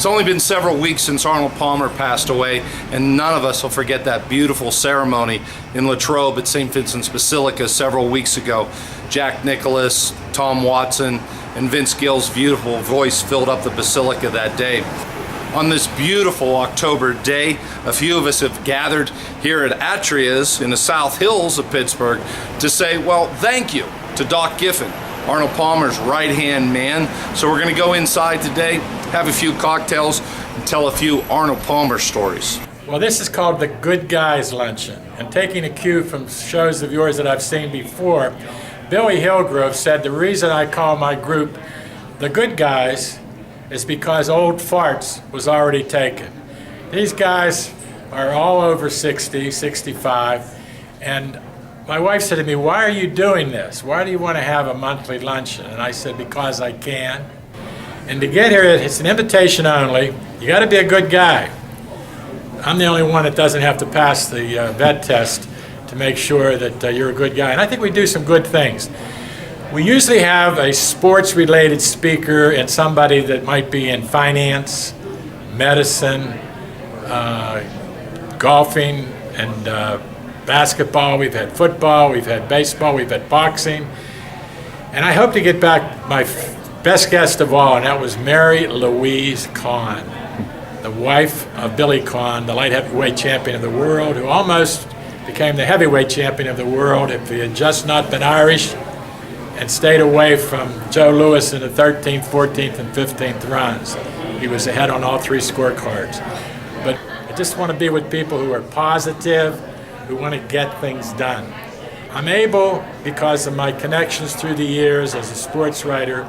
It's only been several weeks since Arnold Palmer passed away, and none of us will forget that beautiful ceremony in Latrobe at St. Vincent's Basilica several weeks ago. Jack Nicklaus, Tom Watson, and Vince Gill's beautiful voice filled up the Basilica that day. On this beautiful October day, a few of us have gathered here at Atria's in the South Hills of Pittsburgh to say, well, thank you to Doc Giffen, Arnold Palmer's right-hand man. So we're going to go inside today, have a few cocktails, and tell a few Arnold Palmer stories. Well, this is called the Good Guys Luncheon. And taking a cue from shows of yours that I've seen before, Billy Hillgrove said the reason I call my group the Good Guys is because Old Farts was already taken. These guys are all over 60, 65, and my wife said to me, why are you doing this? Why do you want to have a monthly luncheon? And I said, because I can. And to get here, it's an invitation only. You got to be a good guy. I'm the only one that doesn't have to pass the vet test to make sure that you're a good guy. And I think we do some good things. We usually have a sports-related speaker and somebody that might be in finance, medicine, golfing, and basketball. We've had football, we've had baseball, we've had boxing. And I hope to get back my best guest of all, and that was Mary Louise Kahn, the wife of Billy Kahn, the light heavyweight champion of the world, who almost became the heavyweight champion of the world if he had just not been Irish and stayed away from Joe Louis in the 13th, 14th, and 15th runs. He was ahead on all three scorecards. But I just want to be with people who are positive, who want to get things done. I'm able, because of my connections through the years as a sports writer,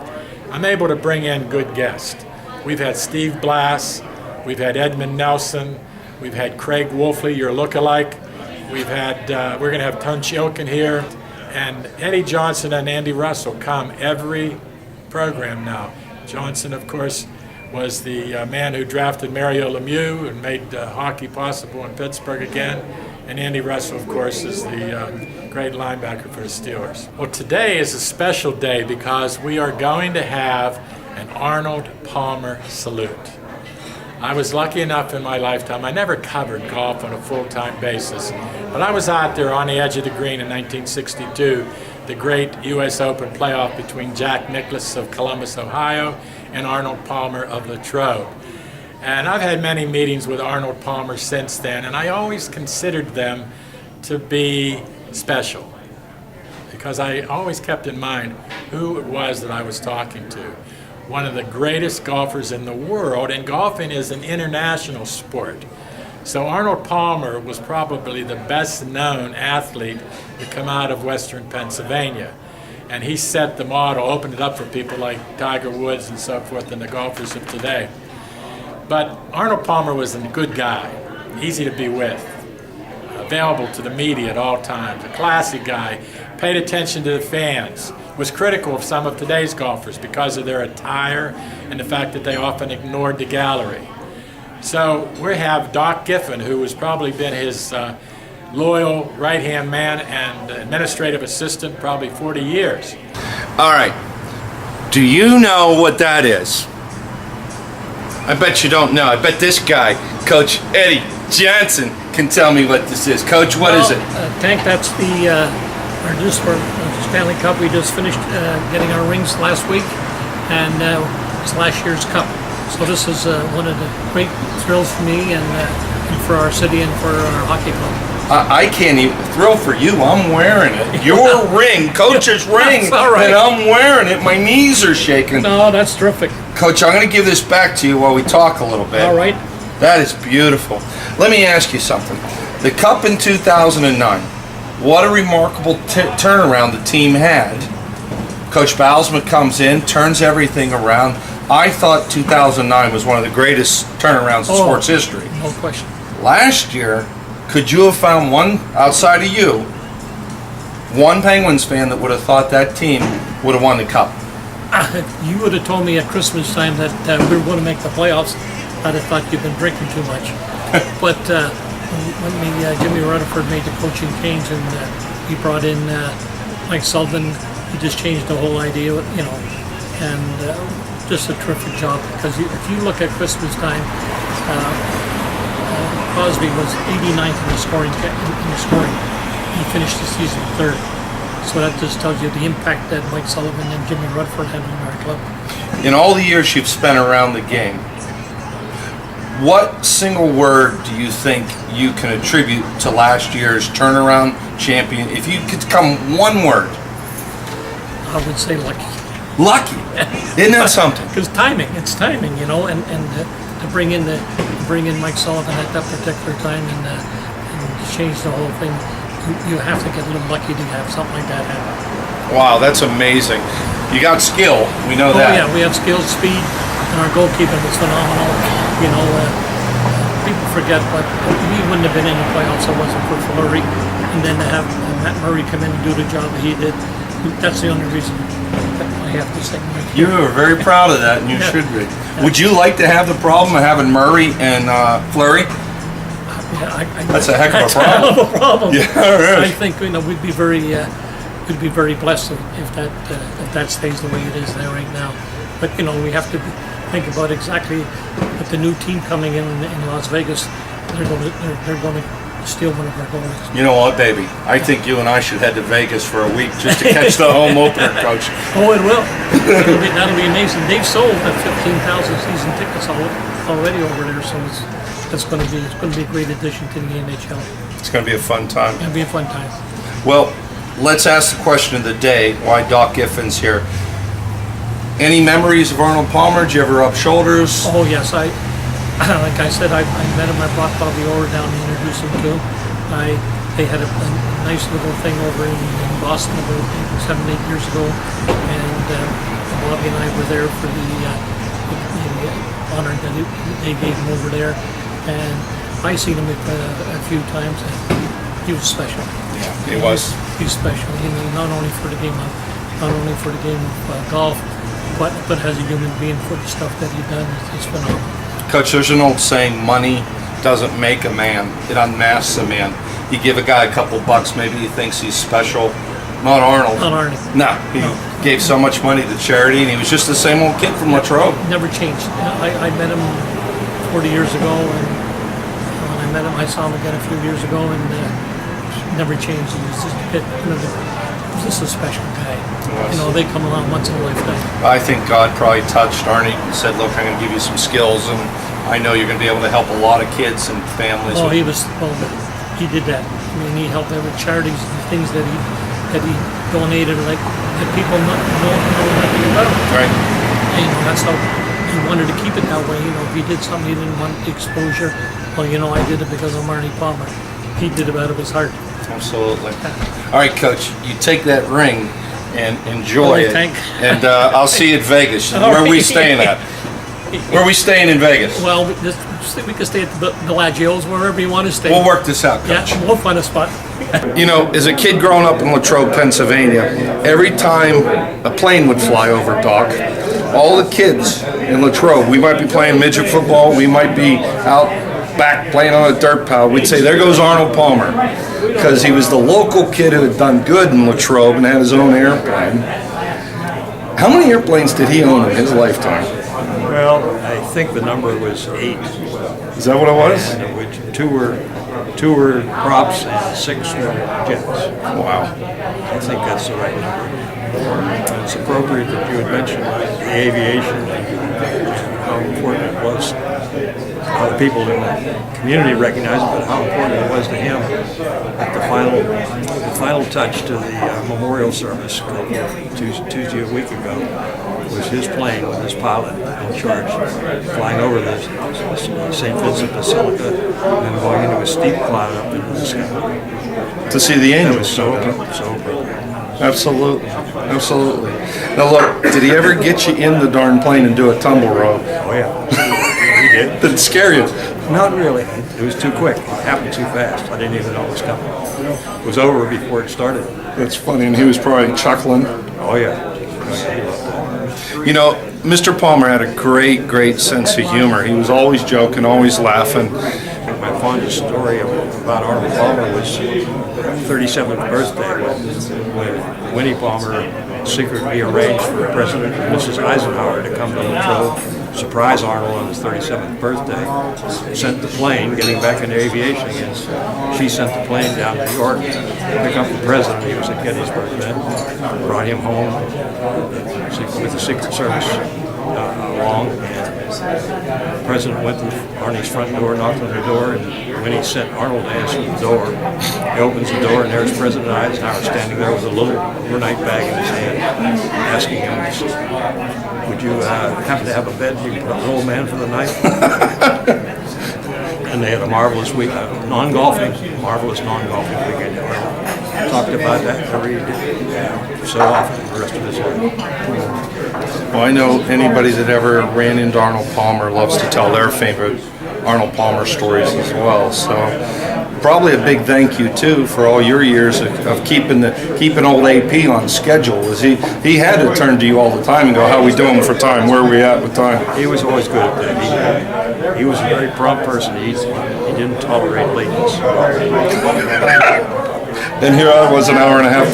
I'm able to bring in good guests. We've had Steve Blass, we've had Edmund Nelson, we've had Craig Wolfley, your lookalike. We've had, we're going to have Tunch Ilkin here. And Eddie Johnston and Andy Russell come every program now. Johnston, of course, was the man who drafted Mario Lemieux and made hockey possible in Pittsburgh again. And Andy Russell, of course, is the great linebacker for the Steelers. Well, today is a special day because we are going to have an Arnold Palmer salute. I was lucky enough in my lifetime, I never covered golf on a full-time basis, but I was out there on the edge of the green in 1962, the great U.S. Open playoff between Jack Nicklaus of Columbus, Ohio, and Arnold Palmer of Latrobe. And I've had many meetings with Arnold Palmer since then, and I always considered them to be special because I always kept in mind who it was that I was talking to. One of the greatest golfers in the world, and golfing is an international sport. So Arnold Palmer was probably the best known athlete to come out of Western Pennsylvania. And he set the model, opened it up for people like Tiger Woods and so forth and the golfers of today. But Arnold Palmer was a good guy, easy to be with, available to the media at all times, a classy guy, paid attention to the fans, was critical of some of today's golfers because of their attire and the fact that they often ignored the gallery. So we have Doc Giffen, who has probably been his loyal right-hand man and administrative assistant probably 40 years. All right, do you know what that is? I bet you don't know. I bet this guy, Coach Eddie Johnston, can tell me what this is. Coach, what is it? Tank, that's our news for Stanley Cup. We just finished getting our rings last week, and it's last year's cup. So this is one of the great thrills for me and for our city and for our hockey club. I can't even thrill for you. I'm wearing it. Your ring, Coach's ring, all right. And I'm wearing it. My knees are shaking. No, that's terrific. Coach, I'm going to give this back to you while we talk a little bit. All right. That is beautiful. Let me ask you something. The Cup in 2009, what a remarkable turnaround the team had. Coach Baalsma comes in, turns everything around. I thought 2009 was one of the greatest turnarounds in sports history. No question. Last year, could you have found one, outside of you, one Penguins fan that would have thought that team would have won the Cup? If you would have told me at Christmas time that we were going to make the playoffs, I'd have thought you've been drinking too much. But when Jimmy Rutherford made the coaching change and he brought in Mike Sullivan, he just changed the whole idea. You know, and just a terrific job. Because if you look at Christmas time, Crosby was 89th in the scoring. He finished the season third. So that just tells you the impact that Mike Sullivan and Jimmy Rutherford had on our club. In all the years you've spent around the game, what single word do you think you can attribute to last year's turnaround champion? If you could come one word. I would say lucky. Lucky. Isn't that something? Because timing, it's timing, you know, and to bring in Mike Sullivan at that particular time and to change the whole thing, you have to get a little lucky to have something like that happen. Wow, that's amazing. You got skill, we know that. Oh yeah, we have skill, speed, and our goalkeeping was phenomenal. You know, people forget, but we wouldn't have been in the playoffs if it wasn't for Fleury. And then to have Matt Murray come in and do the job that he did, that's the only reason I have to say. You are very proud of that, and you should be. Would you like to have the problem of having Murray and Fleury? Yeah, that's a heck of a that's problem. A hell of a problem. Yeah, I think we'd be very blessed if that stays the way it is there right now. But we have to think about exactly with the new team coming in Las Vegas. They're going to steal one of our goals. You know what, baby? I think you and I should head to Vegas for a week just to catch the home opener, Coach. Oh, it will. That'll be amazing. They've sold 15,000 season tickets already over there, so it's going to be a great addition to the NHL. It's going to be a fun time. It'll be a fun time. Well, let's ask the question of the day. Why Doc Giffin's here? Any memories of Arnold Palmer? Did you ever rub shoulders? Oh yes, like I said, I met him. I brought Bobby Orr down and introduced him to him. They had a nice little thing over in Boston about 7-8 years ago, and Bobby and I were there for the honor that they gave him over there. And I seen him a few times, and he was special. Yeah, he was. He's special. Not only for the game of golf, but as a human being for the stuff that he done, it's phenomenal. Coach, there's an old saying, money doesn't make a man, it unmasks a man. You give a guy a couple bucks, maybe he thinks he's special. Not Arnold. Not Arnold. No, he gave so much money to charity, and he was just the same old kid from Latrobe. Never changed. I met him 40 years ago, and when I met him, I saw him again a few years ago, and never changed. He was just a special guy. They come along once in a lifetime. I think God probably touched Arnie and said, look, I'm going to give you some skills, and I know you're going to be able to help a lot of kids and families. Oh, he did that. I mean, he helped out with charities and things that he donated, like that people know nothing about. Right. And that's how he wanted to keep it that way. If he did something he didn't want the exposure, well, I did it because I'm Arnie Palmer. He did it out of his heart. Absolutely. All right, Coach, you take that ring and enjoy it. And I'll see you at Vegas. Where are we staying at? Where are we staying in Vegas? Well, we can stay at the Bellagio's, wherever you want to stay. We'll work this out, Coach. Yeah, we'll find a spot. As a kid growing up in Latrobe, Pennsylvania, every time a plane would fly over, Doc, all the kids in Latrobe, we might be playing midget football, we might be out back playing on a dirt pile, we'd say, there goes Arnold Palmer, because he was the local kid who had done good in Latrobe and had his own airplane. How many airplanes did he own in his lifetime? Well, I think the number was 8. Is that what it was? And of which two were props and 6 were jets. Wow. I think that's the right number. It's appropriate that you had mentioned the aviation and how important it was. How the people in the community recognize it, but how important it was to him at the final touch to the memorial service Tuesday a week ago was his plane with his pilot in charge, flying over the St. Vincent Basilica and going into a steep cloud up into the sky. To see the angels. That was so appropriate. Absolutely. Absolutely. Now look, did he ever get you in the darn plane and do a tumble rope? Oh yeah, he did. Did it scare you? Not really. It was too quick. It happened too fast. I didn't even know it was coming. It was over before it started. That's funny, and he was probably chuckling. Oh yeah. Mr. Palmer had a great sense of humor. He was always joking, always laughing. I think my fondest story about Arnold Palmer was 37th birthday when Winnie Palmer secretly arranged for President and Mrs. Eisenhower to come to Latrobe, surprise Arnold on his 37th birthday, sent the plane, getting back into aviation again. She sent the plane down to New York to pick up the president. He was at Gettysburg then, brought him home with the Secret Service along. And the president went to Arnie's front door, knocked on the door, and when he sent Arnold to answer the door, he opens the door, and there's President Eisenhower standing there with a little overnight bag in his hand, asking him, would you happen to have a bed for an old man for the night? And they had a marvelous week, marvelous non-golfing weekend. Talked about that every day, so often the rest of his life. Well, I know anybody that ever ran into Arnold Palmer loves to tell their favorite Arnold Palmer stories as well. So probably a big thank you too for all your years of keeping old AP on schedule. He had to turn to you all the time and go, how are we doing for time? Where are we at with time? He was always good at that. He was a very prompt person. He didn't tolerate lateness. And here I was an hour and a half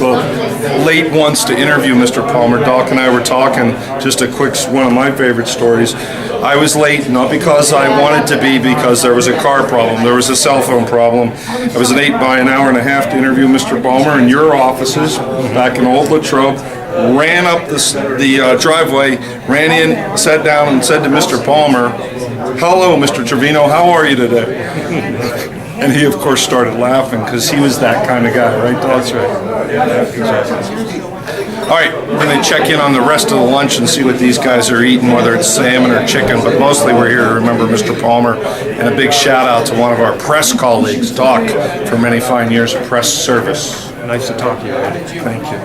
late once to interview Mr. Palmer. Doc and I were talking, just a quick, one of my favorite stories. I was late, not because I wanted to be, because there was a car problem, there was a cell phone problem. I was late by an hour and a half to interview Mr. Palmer in your offices back in Old Latrobe. Ran up the driveway, ran in, sat down and said to Mr. Palmer, hello, Mr. Trevino, how are you today? And he, of course, started laughing because he was that kind of guy, right, Doc? That's right. Yeah, exactly. All right, we're going to check in on the rest of the lunch and see what these guys are eating, whether it's salmon or chicken, but mostly we're here to remember Mr. Palmer. And a big shout out to one of our press colleagues, Doc, for many fine years of press service. Nice to talk to you, Eddie. Thank you.